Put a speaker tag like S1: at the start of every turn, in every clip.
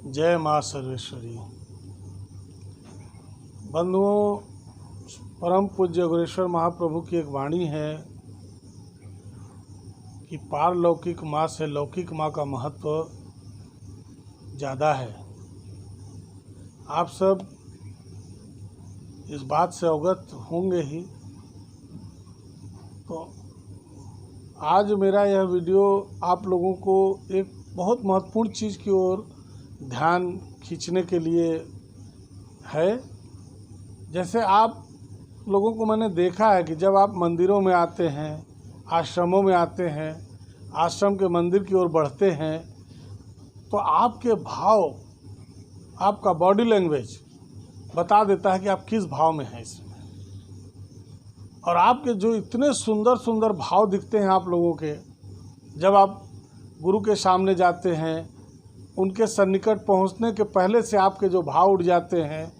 S1: जय माँ सर्वेश्वरी। बंधुओं, परम पूज्य अग्रेश्वर महाप्रभु की एक वाणी है कि पारलौकिक माँ से लौकिक माँ का महत्व ज़्यादा है। आप सब इस बात से अवगत होंगे ही। तो आज मेरा यह वीडियो आप लोगों को एक बहुत महत्वपूर्ण चीज़ की ओर ध्यान खींचने के लिए है। जैसे आप लोगों को मैंने देखा है कि जब आप मंदिरों में आते हैं, आश्रमों में आते हैं, आश्रम के मंदिर की ओर बढ़ते हैं, तो आपके भाव, आपका बॉडी लैंग्वेज बता देता है कि आप किस भाव में हैं इसमें। और आपके जो इतने सुंदर सुंदर भाव दिखते हैं आप लोगों के, जब आप गुरु के सामने जाते हैं, उनके सन्निकट पहुंचने के पहले से आपके जो भाव उठ जाते हैं,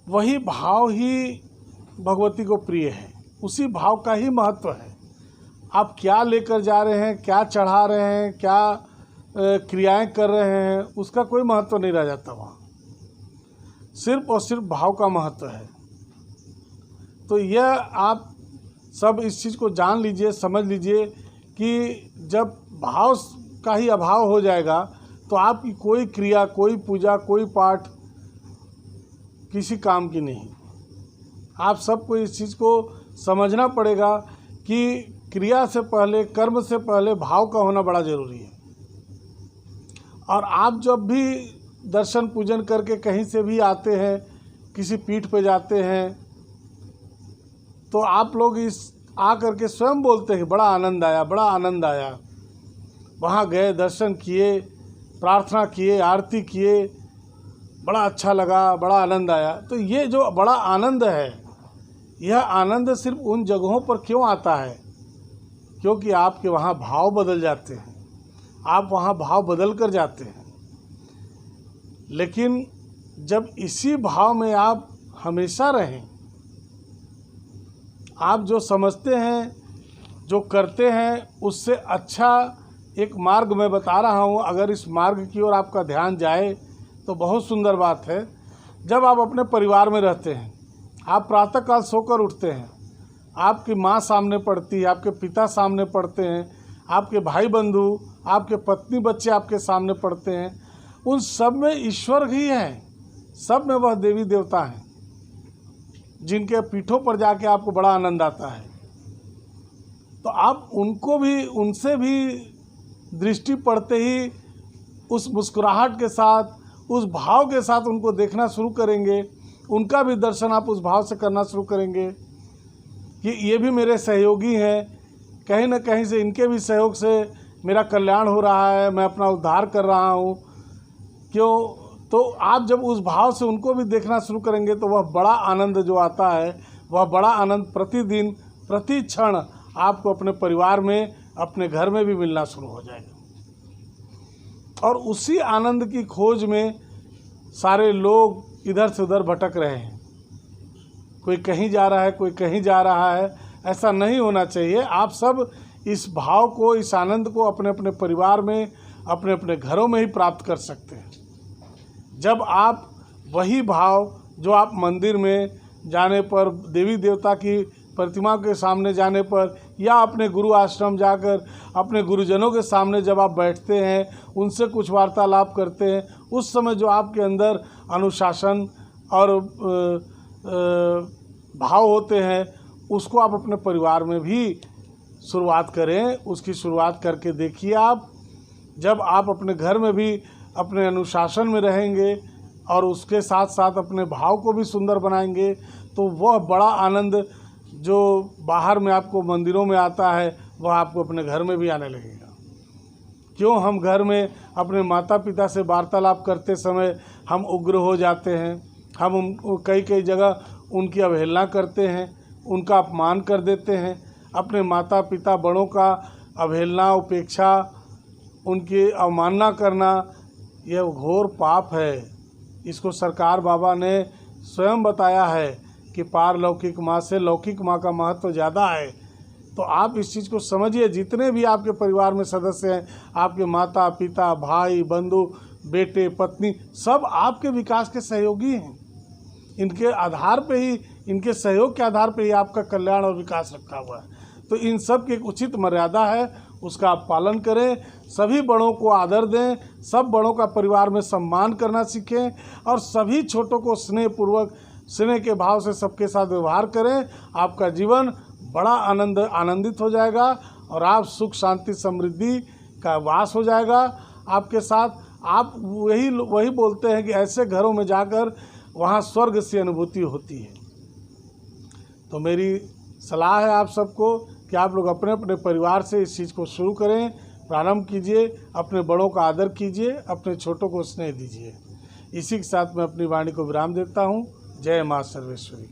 S1: वही भाव ही भगवती को प्रिय है। उसी भाव का ही महत्व है। आप क्या लेकर जा रहे हैं, क्या चढ़ा रहे हैं, क्या क्रियाएं कर रहे हैं, उसका कोई महत्व नहीं रह जाता वहाँ। सिर्फ और सिर्फ भाव का महत्व है। तो यह आप सब इस चीज़ को जान लीजिए, समझ लीजिए कि जब भाव का ही अभाव हो जाएगा तो आपकी कोई क्रिया, कोई पूजा, कोई पाठ किसी काम की नहीं। आप सबको इस चीज़ को समझना पड़ेगा कि क्रिया से पहले, कर्म से पहले भाव का होना बड़ा ज़रूरी है। और आप जब भी दर्शन पूजन करके कहीं से भी आते हैं, किसी पीठ पे जाते हैं, तो आप लोग इस आ करके स्वयं बोलते हैं बड़ा आनंद आया, बड़ा आनंद आया। वहाँ गए, दर्शन किए, प्रार्थना किए, आरती किए, बड़ा अच्छा लगा, बड़ा आनंद आया। तो ये जो बड़ा आनंद है, यह आनंद सिर्फ उन जगहों पर क्यों आता है? क्योंकि आपके वहाँ भाव बदल जाते हैं, आप वहाँ भाव बदल कर जाते हैं। लेकिन जब इसी भाव में आप हमेशा रहें, आप जो समझते हैं, जो करते हैं, उससे अच्छा एक मार्ग मैं बता रहा हूँ। अगर इस मार्ग की ओर आपका ध्यान जाए तो बहुत सुंदर बात है। जब आप अपने परिवार में रहते हैं, आप प्रातःकाल सोकर उठते हैं, आपकी माँ सामने पड़ती है, आपके पिता सामने पड़ते हैं, आपके भाई बंधु, आपके पत्नी बच्चे आपके सामने पड़ते हैं, उन सब में ईश्वर ही है। सब में वह देवी देवता हैं जिनके पीठों पर जाके आपको बड़ा आनंद आता है। तो आप उनको भी, उनसे भी दृष्टि पड़ते ही उस मुस्कुराहट के साथ, उस भाव के साथ उनको देखना शुरू करेंगे। उनका भी दर्शन आप उस भाव से करना शुरू करेंगे कि ये भी मेरे सहयोगी हैं, कहीं ना कहीं से इनके भी सहयोग से मेरा कल्याण हो रहा है, मैं अपना उद्धार कर रहा हूँ। क्यों? तो आप जब उस भाव से उनको भी देखना शुरू करेंगे तो वह बड़ा आनंद जो आता है, वह बड़ा आनंद प्रतिदिन, प्रति क्षण आपको अपने परिवार में, अपने घर में भी मिलना शुरू हो जाएगा। और उसी आनंद की खोज में सारे लोग इधर से उधर भटक रहे हैं। कोई कहीं जा रहा है, कोई कहीं जा रहा है। ऐसा नहीं होना चाहिए। आप सब इस भाव को, इस आनंद को अपने अपने परिवार में, अपने अपने घरों में ही प्राप्त कर सकते हैं। जब आप वही भाव जो आप मंदिर में जाने पर, देवी देवता की प्रतिमा के सामने जाने पर, या अपने गुरु आश्रम जाकर अपने गुरुजनों के सामने जब आप बैठते हैं, उनसे कुछ वार्तालाप करते हैं, उस समय जो आपके अंदर अनुशासन और भाव होते हैं, उसको आप अपने परिवार में भी शुरुआत करें। उसकी शुरुआत करके देखिए आप। जब आप अपने घर में भी अपने अनुशासन में रहेंगे और उसके साथ साथ अपने भाव को भी सुंदर बनाएंगे, तो वह बड़ा आनंद जो बाहर में आपको मंदिरों में आता है, वह आपको अपने घर में भी आने लगेगा। क्यों हम घर में अपने माता पिता से वार्तालाप करते समय हम उग्र हो जाते हैं, हम कई कई जगह उनकी अवहेलना करते हैं, उनका अपमान कर देते हैं। अपने माता पिता बड़ों का अवहेलना, उपेक्षा, उनकी अवमानना करना, यह घोर पाप है। इसको सरकार बाबा ने स्वयं बताया है कि पारलौकिक माँ से लौकिक माँ का महत्व ज़्यादा है। तो आप इस चीज़ को समझिए। जितने भी आपके परिवार में सदस्य हैं, आपके माता पिता, भाई बंधु, बेटे पत्नी सब आपके विकास के सहयोगी हैं। इनके आधार पे ही, इनके सहयोग के आधार पे ही आपका कल्याण और विकास रखा हुआ है। तो इन सब की एक उचित मर्यादा है, उसका आप पालन करें। सभी बड़ों को आदर दें, सब बड़ों का परिवार में सम्मान करना सीखें और सभी छोटों को स्नेहपूर्वक, स्नेह के भाव से सबके साथ व्यवहार करें। आपका जीवन बड़ा आनंदित हो जाएगा और आप सुख शांति समृद्धि का वास हो जाएगा आपके साथ। आप वही बोलते हैं कि ऐसे घरों में जाकर वहाँ स्वर्ग सी अनुभूति होती है। तो मेरी सलाह है आप सबको कि आप लोग अपने अपने परिवार से इस चीज़ को शुरू करें, प्रारंभ कीजिए। अपने बड़ों का आदर कीजिए, अपने छोटों को स्नेह दीजिए। इसी के साथ मैं अपनी वाणी को विराम देता हूँ। जय माँ सर्वेश्वरी।